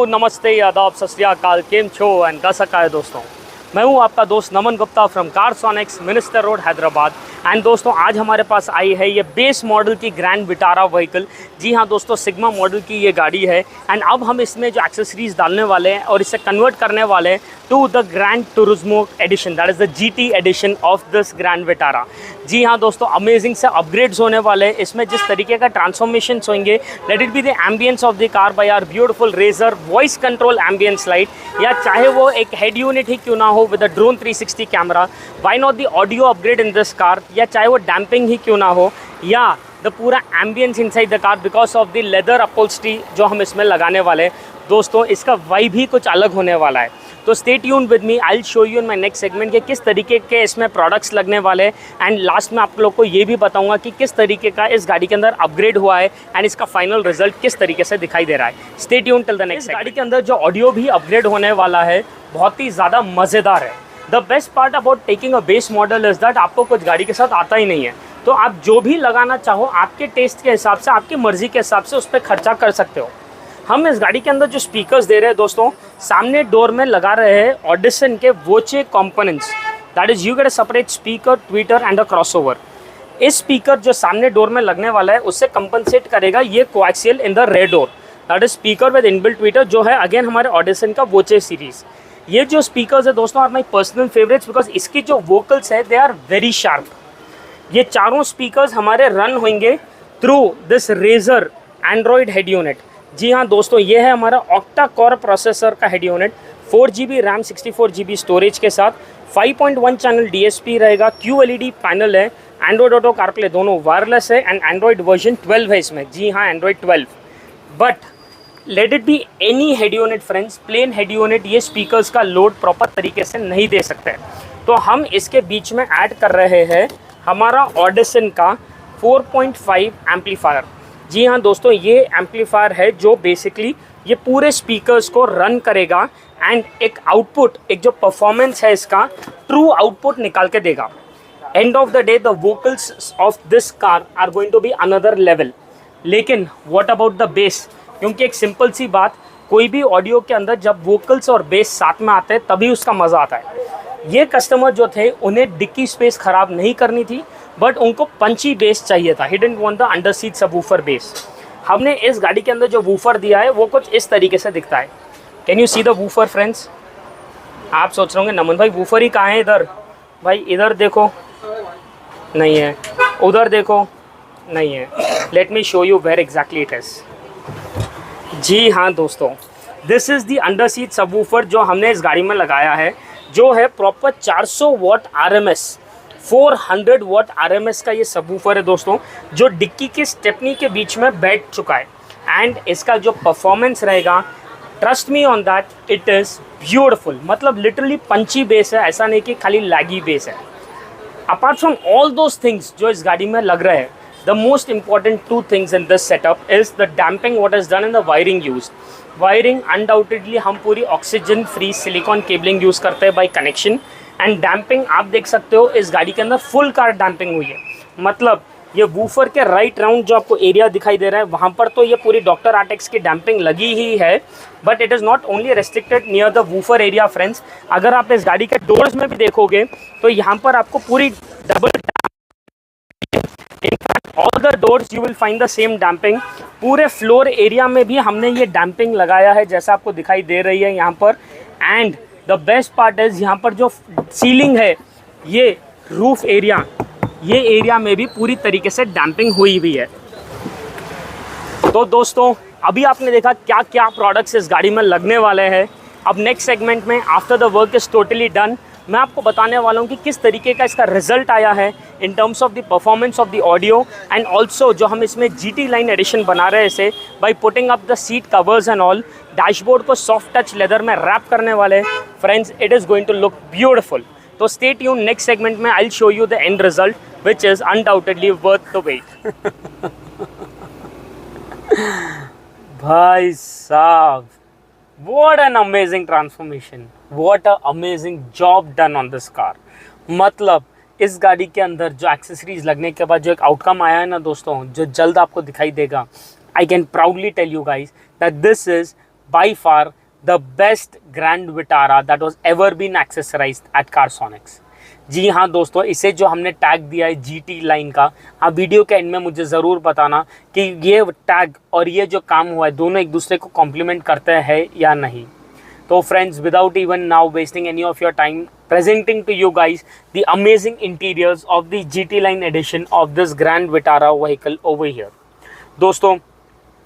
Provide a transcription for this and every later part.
नमस्ते, आदाब, सत श्री अकाल, केम छो एंड कैसा है दोस्तों। मैं हूं आपका दोस्त Naman Gupta from Carsonics, Minister Road, Hyderabad. And दोस्तों आज हमारे पास आई है ये बेस मॉडल की ग्रैंड विटारा व्हीकल। जी हाँ दोस्तों, सिग्मा मॉडल की ये गाड़ी है। एंड अब हम इसमें जो एक्सेसरीज डालने वाले हैं और इसे कन्वर्ट करने वाले हैं to the Grand Turismo edition, that is the GT edition of this Grand Vitara. जी हाँ दोस्तों, अमेजिंग से अपग्रेड्स होने वाले हैं। इसमें जिस तरीके का ट्रांसफॉर्मेशन होंगे, let it be the ambience of the car by our beautiful Razer voice control ambience light, या चाहे वो एक हेड यूनिट ही क्यों ना हो with the drone 360 camera, why not the audio upgrade in this car, या चाहे वो डैम्पिंग ही क्यों ना हो, या द पूरा ambience inside the car because of the leather upholstery जो हम इसमें लगाने वाले हैं। दोस्तों इसका वाइब भी कुछ अलग होने वाला है। तो stay tune with me, I will show you in my next segment कि किस तरीके के इसमें प्रोडक्ट्स लगने वाले हैं। एंड लास्ट में आप लोग को ये भी बताऊंगा कि किस तरीके का इस गाड़ी के अंदर अपग्रेड हुआ है एंड इसका फाइनल रिजल्ट किस तरीके से दिखाई दे रहा है। Stay tune till the next. गाड़ी के अंदर जो ऑडियो भी अपग्रेड होने वाला है बहुत ही ज़्यादा मज़ेदार है। The best part about taking a base model is that आपको कुछ गाड़ी के साथ आता ही नहीं है, तो आप जो भी लगाना चाहो आपके टेस्ट के हिसाब से, आपकी मर्ज़ी के हिसाब से उस पर खर्चा कर सकते हो। हम इस गाड़ी के अंदर जो स्पीकर्स दे रहे हैं दोस्तों, सामने डोर में लगा रहे हैं ऑडिसन के Voce components, that is you get a separate speaker, tweeter and a crossover. इस स्पीकर जो सामने डोर में लगने वाला है उससे कंपनसेट करेगा ये coaxial in the rear door, that is speaker with inbuilt tweeter, जो है अगेन हमारे ऑडिसन का वोचे सीरीज। ये जो स्पीकर्स है दोस्तों are my personal favourites because इसकी जो वोकल्स है दे आर वेरी शार्प। ये चारों स्पीकर्स हमारे रन होंगे through this Razor Android head unit. जी हाँ दोस्तों, ये है हमारा ऑक्टा कोर प्रोसेसर का head unit, 4GB RAM 64GB storage के साथ, 5.1 चैनल DSP रहेगा, QLED पैनल है, एंड्रॉयड ऑटो कारप्ले दोनों वायरलेस है एंड एंड्रॉयड वर्जन 12 है इसमें। जी हाँ, Android 12। But let it be any head unit friends, plain head unit ये स्पीकर्स का लोड प्रॉपर तरीके से नहीं दे सकते। तो हम इसके बीच में ऐड कर रहे हैं हमारा ऑडिसन का 4.5 एम्पलीफायर। जी हाँ दोस्तों, ये एम्पलीफायर है जो बेसिकली ये पूरे स्पीकर्स को रन करेगा एंड एक आउटपुट, एक जो परफॉर्मेंस है इसका ट्रू आउटपुट निकाल के देगा। End of the day the vocals of this car are going to be another level. लेकिन व्हाट अबाउट द बेस, क्योंकि एक सिंपल सी बात, कोई भी ऑडियो के अंदर जब वोकल्स और बेस साथ में आते हैं तभी उसका मज़ा आता है। ये कस्टमर जो थे उन्हें डिक्की स्पेस ख़राब नहीं करनी थी, बट उनको पंची बेस चाहिए था। He didn't want the under seat subwoofer base. हमने इस गाड़ी के अंदर जो वूफर दिया है वो कुछ इस तरीके से दिखता है। Can you see the woofer friends? आप सोच रहे होंगे नमन भाई वूफर ही कहाँ है इधर? भाई इधर देखो, नहीं है, उधर देखो, नहीं है। Let me show you where exactly it is. जी हाँ दोस्तों, this is the under seat subwoofer जो हमने इस गाड़ी में लगाया है, जो है proper 400 watt RMS, 400 watt RMS का ये सबवूफर है दोस्तों, जो डिक्की के स्टेपनी के बीच में बैठ चुका है। एंड इसका जो परफॉर्मेंस रहेगा, trust me on that, it is beautiful. मतलब लिटरली पंची बेस है, ऐसा नहीं कि खाली लैगी बेस है। Apart from all those things जो इस गाड़ी में लग रहे हैं, the most important two things in this setup is the damping what is done in the wiring used. Wiring undoubtedly हम पूरी oxygen free silicon cabling use करते हैं बाई कनेक्शन। एंड डैम्पिंग आप देख सकते हो इस गाड़ी के अंदर फुल कार डैम्पिंग हुई है। मतलब ये वूफर के राइट राउंड जो आपको एरिया दिखाई दे रहा है वहाँ पर तो ये पूरी डॉक्टर आर्टेक्स की डैम्पिंग लगी ही है, but it is not only restricted near the woofer area friends. अगर आप इस गाड़ी के डोर्स में भी देखोगे तो यहाँ पर आपको पूरी double, all the doors you will find the same damping. पूरे फ्लोर एरिया में भी हमने ये डैम्पिंग लगाया है जैसा आपको दिखाई दे रही है यहाँ पर। And the best part is यहाँ पर जो सीलिंग है, ये रूफ एरिया, ये एरिया में भी पूरी तरीके से डैम्पिंग हुई हुई है। तो दोस्तों अभी आपने देखा क्या क्या प्रोडक्ट्स इस गाड़ी में लगने वाले हैं। अब नेक्स्ट सेगमेंट में after the work is totally done मैं आपको बताने वाला हूँ कि किस तरीके का इसका रिजल्ट आया है in terms of the performance of the audio. And also जो हम इसमें GT लाइन एडिशन बना रहे हैं इसे by putting up the seat covers and all, dashboard को सॉफ्ट टच लेदर में रैप करने वाले friends, it is going to look beautiful. तो स्टे ट्यून, नेक्स्ट सेगमेंट में I will show you the end result which is undoubtedly worth the wait. भाई साहब, what an amazing transformation, what a amazing job done on this car। मतलब इस गाड़ी के अंदर जो एक्सेसरीज लगने के बाद जो एक आउटकम आया है ना दोस्तों, जो जल्द आपको दिखाई देगा, I can proudly tell you guys that this is by far the best Grand Vitara that was ever been accessorized at Carsonics. जी हाँ दोस्तों, इसे जो हमने टैग दिया है GT लाइन का, आप वीडियो के एंड में मुझे ज़रूर बताना कि ये टैग और ये जो काम हुआ है दोनों एक दूसरे को कॉम्प्लीमेंट करते हैं या नहीं. तो friends, without even now wasting any of your time, presenting to you guys the amazing interiors of the GT line edition of this Grand Vitara vehicle over here. दोस्तों,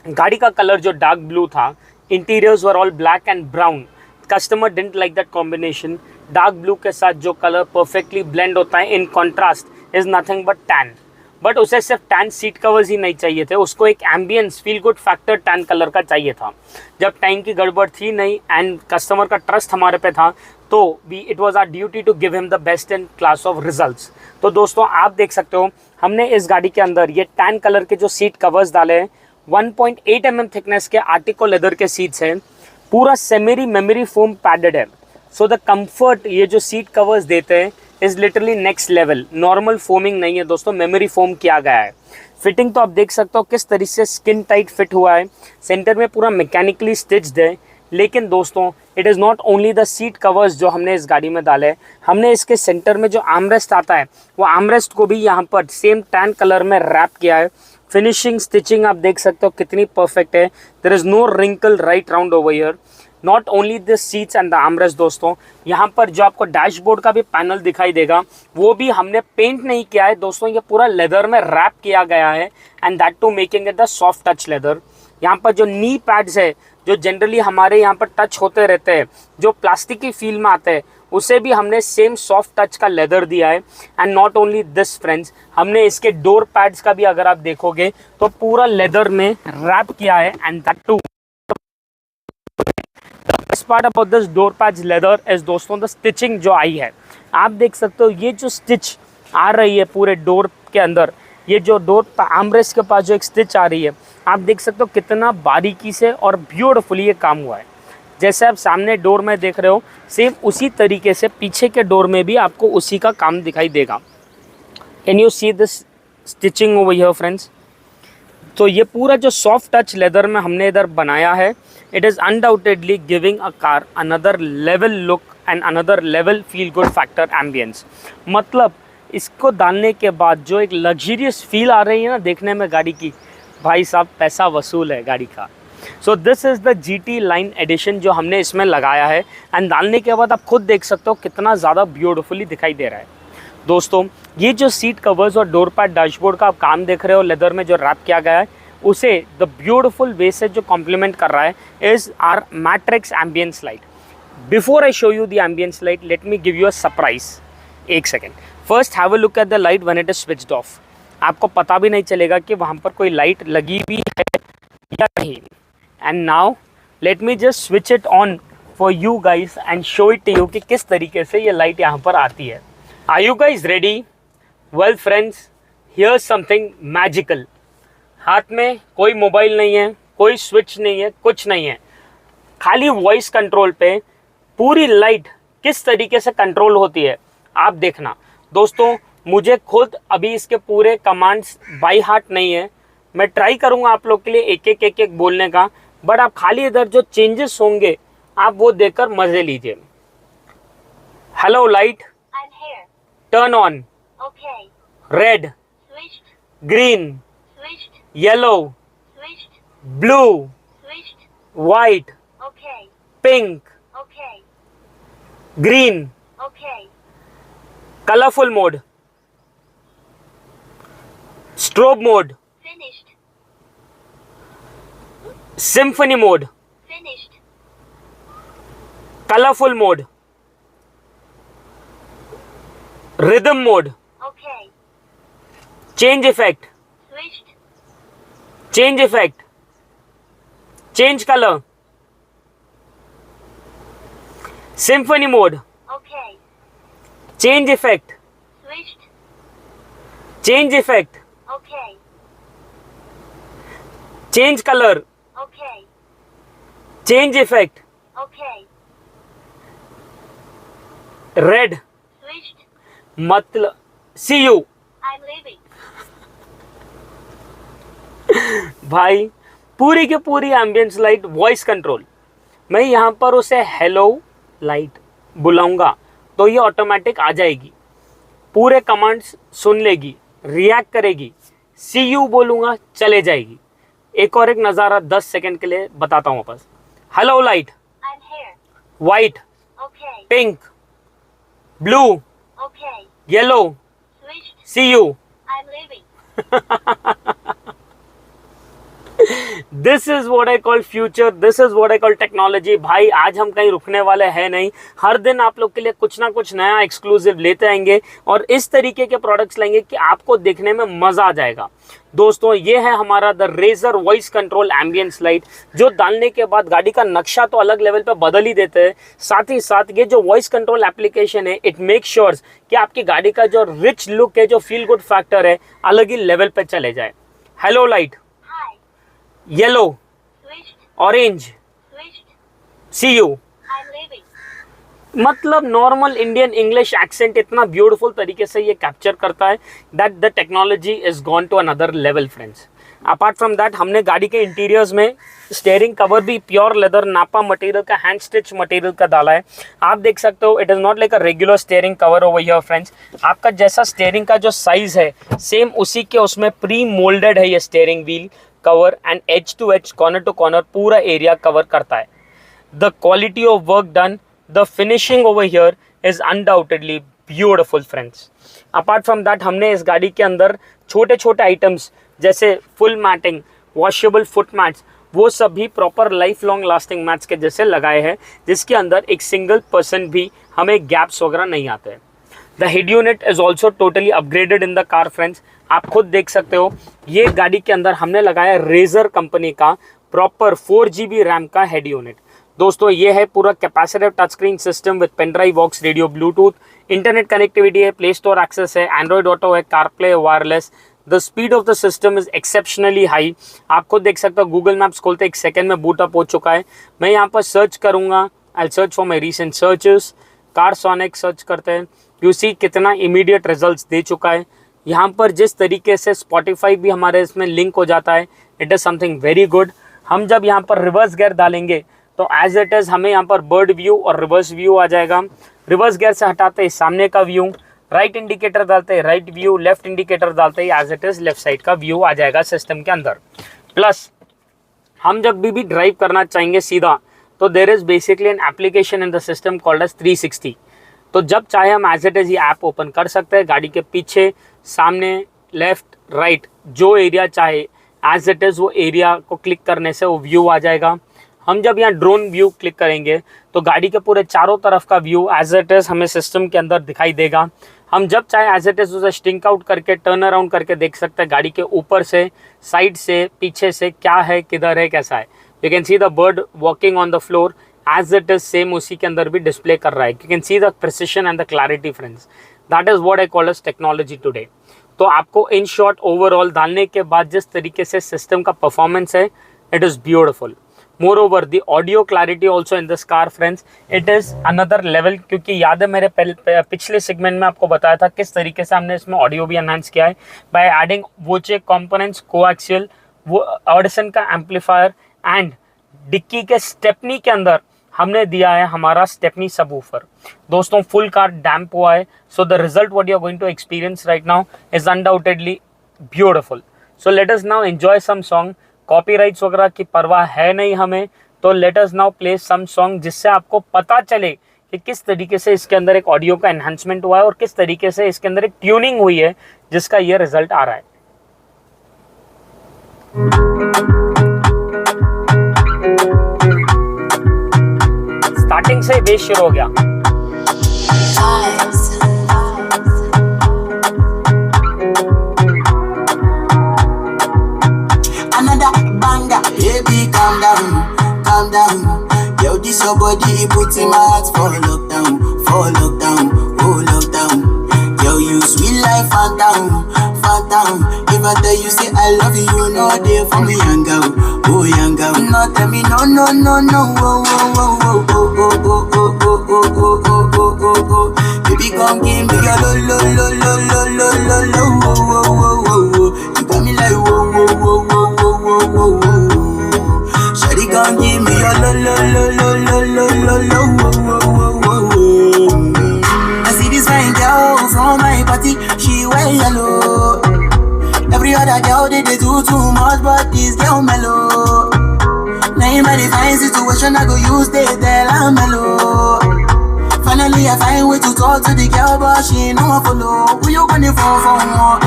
गाड़ी का कलर जो डार्क ब्लू था, interiors were all black and brown. Customer didn't like that combination. Dark blue के साथ जो colour perfectly blend होता है in contrast is nothing but tan. But उसे सिर्फ टैन सीट कवर्स ही नहीं चाहिए थे, उसको एक ambience feel good factor tan colour का चाहिए था. जब टाइम की गड़बड़ थी नहीं एंड कस्टमर का ट्रस्ट हमारे पे था, तो it was our duty to give him the best in class of results. तो दोस्तों, आप देख सकते हो हमने इस गाड़ी के अंदर ये टैन कलर के जो सीट कवर्स डाले हैं, 1.8 mm थिकनेस के आर्टिको लेदर के सीट्स हैं, पूरा सेमी मेमोरी फोम पैडेड है. सो द कंफर्ट ये जो सीट कवर्स देते हैं is literally next level. Normal foaming नहीं है दोस्तों, मेमोरी फोम किया गया है. फिटिंग तो आप देख सकते हो किस तरीके से स्किन टाइट फिट हुआ है. सेंटर में पूरा मैकेनिकली स्टिच्ड है. लेकिन दोस्तों, it is not only the seat covers जो हमने इस गाड़ी में डाले, हमने इसके सेंटर में जो आर्मरेस्ट आता है वो आर्मरेस्ट को भी यहाँ पर सेम टैन कलर में रैप किया है. फिनिशिंग स्टिचिंग आप देख सकते हो कितनी परफेक्ट है. There is no wrinkle right round over here. Not only the seats and the armrest दोस्तों, यहाँ पर जो आपको डैशबोर्ड का भी पैनल दिखाई देगा वो भी हमने पेंट नहीं किया है दोस्तों, ये पूरा लेदर में रैप किया गया है and that too making it the soft touch leather. यहाँ पर जो नी पैड्स है जो जनरली हमारे यहाँ पर टच होते रहते हैं, जो प्लास्टिक की फील में आते हैं, उसे भी हमने सेम सॉफ्ट टच का लेदर दिया है. And not only this friends, हमने इसके डोर पैड्स का भी अगर आप देखोगे तो पूरा लेदर में रैप किया है. And that too the best part about this door pads leather is दोस्तों द स्टिचिंग जो आई है. आप देख सकते हो ये जो स्टिच आ रही है पूरे डोर के अंदर, ये जो डोर आर्मरेस्ट के पास जो एक स्टिच आ रही है, आप देख सकते हो कितना बारीकी से और ब्यूटीफुली ये काम हुआ है. जैसे आप सामने डोर में देख रहे हो, सेम उसी तरीके से पीछे के डोर में भी आपको उसी का काम दिखाई देगा. Can you see this stitching over here friends? तो ये पूरा जो सॉफ्ट टच लेदर में हमने इधर बनाया है, it is undoubtedly giving a car another level look and another level feel good factor ambience. मतलब इसको डालने के बाद जो एक लग्जरियस फील आ रही है ना देखने में गाड़ी की, भाई साहब पैसा वसूल है गाड़ी का. So this is the GT line edition जो हमने इसमें लगाया है. एंड डालने के बाद आप खुद देख सकते हो कितना ज़्यादा ब्यूटीफुली दिखाई दे रहा है. दोस्तों, ये जो सीट कवर्स और डोर पैड डैशबोर्ड का आप काम देख रहे हो लेदर में जो रैप किया गया है, उसे द ब्यूटीफुल वे से जो कॉम्प्लीमेंट कर रहा है is our matrix ambience light. Before I show you the ambience light, let me give you a surprise. एक second, first have a look at the light when it is switched off. आपको पता भी नहीं चलेगा कि वहाँ पर कोई लाइट लगी हुई है या नहीं. And now let me just switch it on for you guys and show it to you कि किस तरीके से ये लाइट यहाँ पर आती है. Are you guys ready? Well friends, here something magical. हाथ में कोई मोबाइल नहीं है, कोई स्विच नहीं है, कुछ नहीं है, खाली वॉइस कंट्रोल पे पूरी लाइट किस तरीके से कंट्रोल होती है आप देखना. दोस्तों, मुझे खुद अभी इसके पूरे कमांड्स बाय हार्ट नहीं है. मैं ट्राई करूंगा आप लोग के लिए एक एक बोलने का, बट आप खाली इधर जो चेंजेस होंगे आप वो देखकर मजे लीजिए. Hello light, turn on. Red, green, yellow, blue, white, pink, green, colorful mode, strobe mode, finished, symphony mode, finished, colorful mode, rhythm mode, okay, change effect, switched, change effect, change color, symphony mode, okay, change effect, switched, change effect, okay, change color, okay, change effect, okay, red. switched, मतलब see you. I'm leaving, भाई पूरी की पूरी ambience light voice control. मैं यहाँ पर उसे hello light बुलाऊंगा तो ये ऑटोमेटिक आ जाएगी, पूरे कमांड्स सुन लेगी, रिएक्ट करेगी। सी यू बोलूँगा चले जाएगी। एक और एक नज़ारा 10 सेकंड के लिए बताता हूँ वापस। Hello light, I'm here. White, Okay. Pink, blue, Okay. Yellow, Switched. See you. I'm leaving. This is what I call future, this is what I call technology. भाई आज हम कहीं रुकने वाले हैं नहीं, हर दिन आप लोग के लिए कुछ ना कुछ नया एक्सक्लूसिव लेते आएंगे और इस तरीके के प्रोडक्ट्स लेंगे कि आपको देखने में मजा आ जाएगा। दोस्तों ये है हमारा the Razer voice control ambience light, जो डालने के बाद गाड़ी का नक्शा तो अलग लेवल पे बदल ही देते हैं, साथ ही साथ ये जो वॉइस कंट्रोल एप्लीकेशन है इट मेक श्योर कि आपकी गाड़ी का जो रिच लुक है, जो फील गुड फैक्टर है, अलग ही लेवल पे चले जाए। Hello light, Hi. Yellow, Switched. Orange, Switched. See you. I'm leaving. मतलब नॉर्मल इंडियन इंग्लिश एक्सेंट इतना ब्यूटीफुल तरीके से ये कैप्चर करता है that the technology is gone to another level friends. Apart from that हमने गाड़ी के इंटीरियर्स में स्टीयरिंग कवर भी प्योर लेदर नापा मटेरियल का, हैंड स्टिच मटेरियल का डाला है। आप देख सकते हो it is not like a regular steering cover over here friends. आपका जैसा स्टीयरिंग का जो साइज़ है सेम उसी के उसमें प्री मोल्डेड है ये steering wheel cover, and edge to edge, corner to corner पूरा एरिया कवर करता है। The quality of work done, the finishing over here is undoubtedly beautiful friends. Apart from that हमने इस गाड़ी के अंदर छोटे छोटे आइटम्स जैसे full matting, washable foot mats, वो सब भी proper life long lasting mats के जैसे लगाए हैं, जिसके अंदर एक सिंगल पर्सन भी हमें गैप्स वगैरह नहीं आते हैं। The head unit is also totally upgraded in the car friends. आप खुद देख सकते हो ये गाड़ी के अंदर हमने लगाया रेजर कंपनी का प्रॉपर 4GB रैम का हेड यूनिट। दोस्तों ये है पूरा capacitive touch screen system with pen drive, vox, radio, Bluetooth, internet connectivity है, प्ले स्टोर एक्सेस है, एंड्रॉइड ऑटो है, CarPlay, wireless. The speed of the system is exceptionally high. आप खुद देख सकते हो गूगल मैप्स खोलते 1 सेकेंड में बूट अप हो चुका है। मैं यहाँ पर सर्च करूँगा, I search for my recent searches, Carsonic search करते हैं, यू सी कितना इमीडिएट रिजल्ट्स दे चुका है। यहाँ पर जिस तरीके से स्पॉटिफाई भी हमारे इसमें लिंक हो जाता है, it is something very good. हम जब यहाँ पर रिवर्स गियर डालेंगे तो एज इट इज़ हमें यहाँ पर बर्ड व्यू और रिवर्स व्यू आ जाएगा। रिवर्स गियर से हटाते ही सामने का व्यू, राइट इंडिकेटर डालते हैं राइट व्यू, लेफ्ट इंडिकेटर डालते ही as it is left side का व्यू आ जाएगा सिस्टम के अंदर। प्लस हम जब भी ड्राइव करना चाहेंगे सीधा तो there is basically an application in the system called as 360। तो जब चाहे हम एज इट इज़ ये ऐप ओपन कर सकते हैं, गाड़ी के पीछे, सामने, लेफ्ट, राइट, जो एरिया चाहे एज इट इज़ वो एरिया को क्लिक करने से वो व्यू आ जाएगा। हम जब यहाँ ड्रोन व्यू क्लिक करेंगे तो गाड़ी के पूरे चारों तरफ का व्यू एज इट इज़ हमें सिस्टम के अंदर दिखाई देगा। हम जब चाहे एज इट इज़ उसे स्टिंक आउट करके टर्न अराउंड करके देख सकते हैं गाड़ी के ऊपर से, साइड से, पीछे से क्या है, किधर है, कैसा है। You can see the bird walking on the floor as it is same उसी के अंदर भी डिस्प्ले कर रहा है। You can see the precision and the clarity friends, that is what I call as technology today. तो आपको in short overall डालने के बाद जिस तरीके से सिस्टम का परफॉर्मेंस है, it is beautiful. Moreover, the audio clarity also in this car friends, it is another level। क्योंकि याद है मेरे पिछले सेगमेंट में आपको बताया था किस तरीके से हमने इसमें ऑडियो भी एनहांस किया है बाय एडिंग वोचे कंपोनेंट्स, कोएक्सियल, वो ऑडिशन का एम्पलीफायर, एंड डिक्की के स्टेपनी के अंदर हमने दिया है हमारा स्टेपनी सबवूफर। दोस्तों फुल कार डैम्प हुआ है, so the result what you are going to experience right now is undoubtedly beautiful. So let us now enjoy some song. Copyrights वगैरह की परवाह है नहीं हमें, तो let us now play some song जिससे आपको पता चले कि किस तरीके से इसके अंदर एक ऑडियो का एनहांसमेंट हुआ है और किस तरीके से इसके अंदर एक ट्यूनिंग हुई है जिसका ये रिजल्ट आ रहा है। स्टार्टिंग से बेस शुरू हो गया। Baby, calm down, calm down. Yo, this your body, it puts in my heart for lockdown, oh lockdown. Yo, you sweet life, phantom, phantom. If I tell you say I love you, you know they for me, young girl, oh young girl. No, tell me no, no, no, no, oh, oh, oh, oh, oh, oh, oh, oh, oh, oh, oh, oh, oh, oh. Baby, come give me your lo, lo, lo, lo, lo, lo, lo, lo, oh, oh, oh, oh, oh. You got me like whoa, whoa, whoa, whoa, whoa, whoa, whoa. Shawty gon' give me your lo lo lo lo body way yellow. Every other girl they do too much, but this girl mellow. Now in my fine situation, I go use they tell I'm mellow. Finally, I find way to talk to the girl, but she ain't no one follow. Who you gonna phone for more?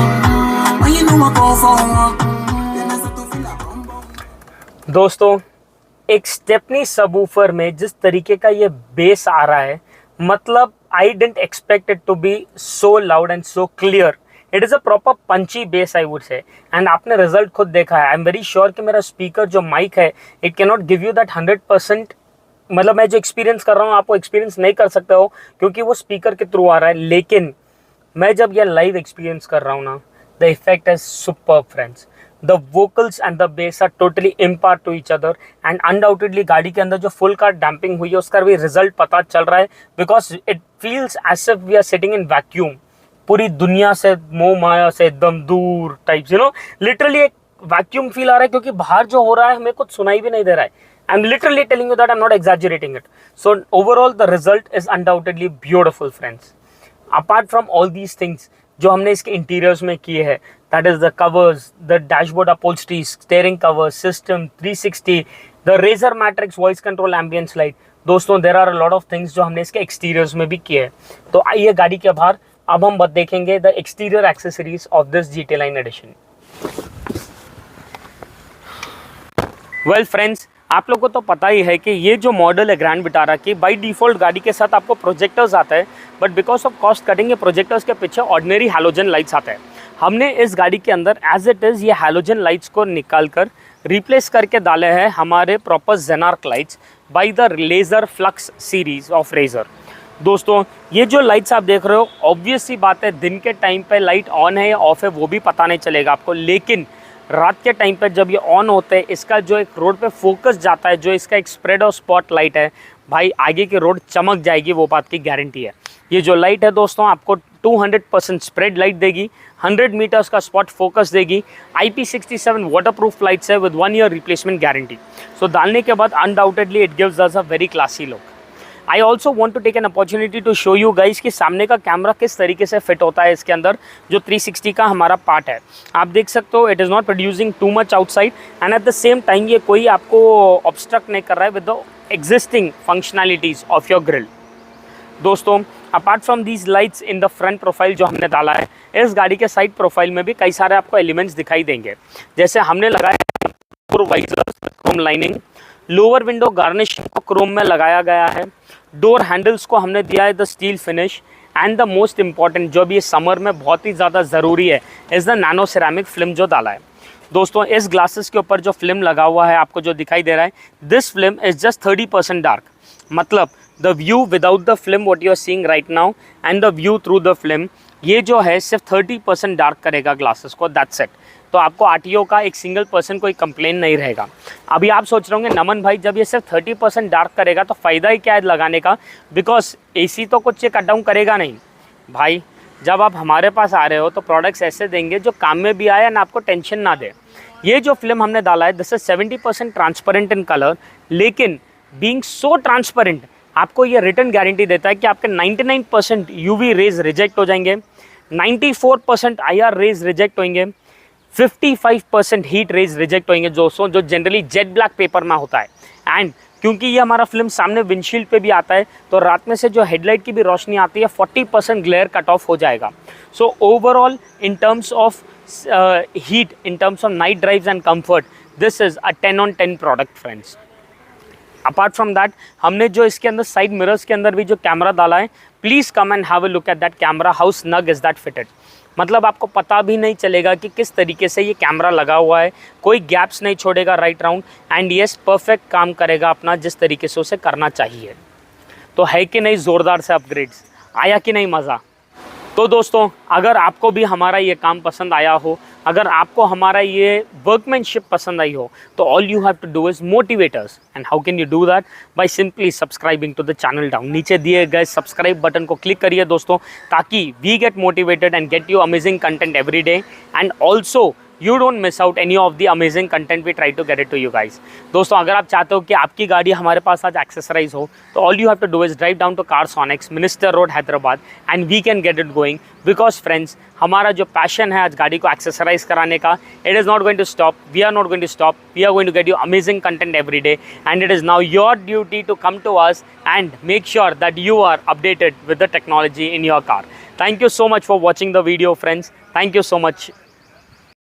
When you know I call for more. Then I start to feel like bum bum. दोस्तों, एक stepney subwoofer में जिस तरीके का ये base आ रहा है, मतलब I didn't expect it to be so loud and so clear. It is a proper punchy bass I would say. And आपने रिजल्ट खुद देखा है. आई एम वेरी श्योर कि मेरा स्पीकर जो माइक है, it can not give you that 100%. मतलब मैं जो एक्सपीरियंस कर रहा हूँ आप वो एक्सपीरियंस नहीं कर सकते हो क्योंकि वो स्पीकर के थ्रू आ रहा है. लेकिन मैं जब ये लाइव एक्सपीरियंस कर रहा हूँ ना, the effect is superb friends. The vocals and the bass are totally impart to each other and undoubtedly गाड़ी के अंदर जो full car damping हुई है उसका भी रिजल्ट पता चल रहा है because it feels as if we are sitting in vacuum. पूरी दुनिया से मोह माया से एकदम दूर टाइप्स, यू नो, लिटरली एक वैक्यूम फील आ रहा है क्योंकि बाहर जो हो रहा है हमें कुछ सुनाई भी नहीं दे रहा है. I am literally telling you that, I am not exaggerating it. So overall the result is undoubtedly beautiful friends. Apart from all these things जो हमने इसके इंटीरियर्स में किए हैं, that is the covers, the dashboard upholstery, steering cover, system 360, the Razer Matrix voice control ambience light. दोस्तों there are a lot of things जो हमने इसके exteriors में भी किए हैं. तो आइए गाड़ी के बाहर अब हम देखेंगे the exterior accessories of this GT Line edition. Well friends, आप लोग को तो पता ही है कि ये जो मॉडल है ग्रैंड विटारा की, बाय डिफ़ॉल्ट गाड़ी के साथ आपको प्रोजेक्टर्स आता है, but because of cost cutting ये प्रोजेक्टर्स के पीछे ऑर्डिनरी हैलोजन लाइट्स आते हैं. हमने इस गाड़ी के अंदर एज इट इज़ ये हैलोजन लाइट्स को निकाल कर रिप्लेस करके डाले हैं हमारे proper Xenarc lights by the laser flux series of Razor. दोस्तों ये जो लाइट्स आप देख रहे हो, ऑब्वियस सी बात है दिन के टाइम पे लाइट ऑन है या ऑफ है वो भी पता नहीं चलेगा आपको, लेकिन रात के टाइम पे जब ये ऑन होते हैं इसका जो एक रोड पे फोकस जाता है, जो इसका एक स्प्रेड और स्पॉट लाइट है, भाई आगे की रोड चमक जाएगी, वो बात की गारंटी है. ये जो लाइट है दोस्तों आपको 200% स्प्रेड लाइट देगी, 100 मीटर्स का स्पॉट फोकस देगी, IP67 वाटरप्रूफ लाइट्स है with 1 year replacement guarantee. So डालने के बाद undoubtedly it gives us a very classy look. I also want to take an opportunity to show you guys कि सामने का कैमरा किस तरीके से फिट होता है इसके अंदर, जो 360 का हमारा पार्ट है. आप देख सकते हो it is not producing too much outside and at the same time ये कोई आपको ऑब्स्ट्रक्ट नहीं कर रहा है with the existing functionalities of your grill. दोस्तों apart from these lights in the front profile जो हमने डाला है, इस गाड़ी के साइड प्रोफाइल में भी कई सारे आपको एलिमेंट्स दिखाई देंगे. जैसे हमने लगाया Chrome lining, lower window garnish को क्रोम में लगाया गया है, डोर हैंडल्स को हमने दिया है the steel finish, and the most important जो भी इस समर में बहुत ही ज़्यादा ज़रूरी है is the nano ceramic film जो डाला है. दोस्तों इस ग्लासेस के ऊपर जो फिल्म लगा हुआ है आपको जो दिखाई दे रहा है, this film is just 30% dark. मतलब the view without the film what you are seeing right now and the view through the film, ये जो है सिर्फ 30% डार्क करेगा ग्लासेस को, दैट्स इट. तो आपको आरटीओ का एक सिंगल पर्सन कोई कंप्लेन नहीं रहेगा. अभी आप सोच रहे होंगे नमन भाई जब ये सिर्फ 30% डार्क करेगा तो फ़ायदा ही क्या है लगाने का, बिकॉज एसी तो कुछ ये कट डाउन करेगा नहीं. भाई जब आप हमारे पास आ रहे हो तो प्रोडक्ट्स ऐसे देंगे जो काम में भी आए ना आपको टेंशन ना दे. ये जो फिल्म हमने डाला है this is 70% transparent in colour, लेकिन बीइंग सो ट्रांसपेरेंट आपको ये रिटर्न गारंटी देता है कि आपके 99% यूवी रेज रिजेक्ट हो जाएंगे, 94% IR रेज रिजेक्ट होंगे, 55% हीट रेज रिजेक्ट होंगे दोस्तों, जो जनरली जेट ब्लैक पेपर में होता है. एंड क्योंकि ये हमारा फिल्म सामने विंडशील्ड पे भी आता है तो रात में से जो हेडलाइट की भी रोशनी आती है 40% ग्लेयर कट ऑफ हो जाएगा. So overall in terms of heat, in terms of night drives and comfort, this is a 10 on 10 product friends. Apart from that हमने जो इसके अंदर साइड मिरर्स के अंदर भी जो कैमरा डाला है, please come and have a look at that camera, how snug is that fitted. मतलब आपको पता भी नहीं चलेगा कि किस तरीके से ये कैमरा लगा हुआ है, कोई गैप्स नहीं छोड़ेगा right round, and yes perfect काम करेगा अपना जिस तरीके से उसे करना चाहिए. तो है कि नहीं ज़ोरदार से अपग्रेड्स, आया कि नहीं मज़ा. तो दोस्तों अगर आपको भी हमारा ये काम पसंद आया हो, अगर आपको हमारा ये वर्कमैनशिप पसंद आई हो, तो all you have to do is motivate us. And how can you do that? By simply subscribing to the channel down. नीचे दिए गए सब्सक्राइब बटन को क्लिक करिए दोस्तों, ताकि we get motivated and get you amazing content every day. And also you don't miss out any of the amazing content we try to get it to you guys. दोस्तों अगर आप चाहते हो कि आपकी गाड़ी हमारे पास आज एक्सेसराइज हो तो all you have to do is drive down to Carsonics, Minister Road, Hyderabad and we can get it going because friends हमारा जो पैशन है आज गाड़ी को एक्सेसराइज कराने का, it is not going to stop. We are not going to stop. We are going to get you amazing content every day and it is now your duty to come to us and make sure that you are updated with the technology in your car. Thank you so much for watching the video friends. Thank you so much.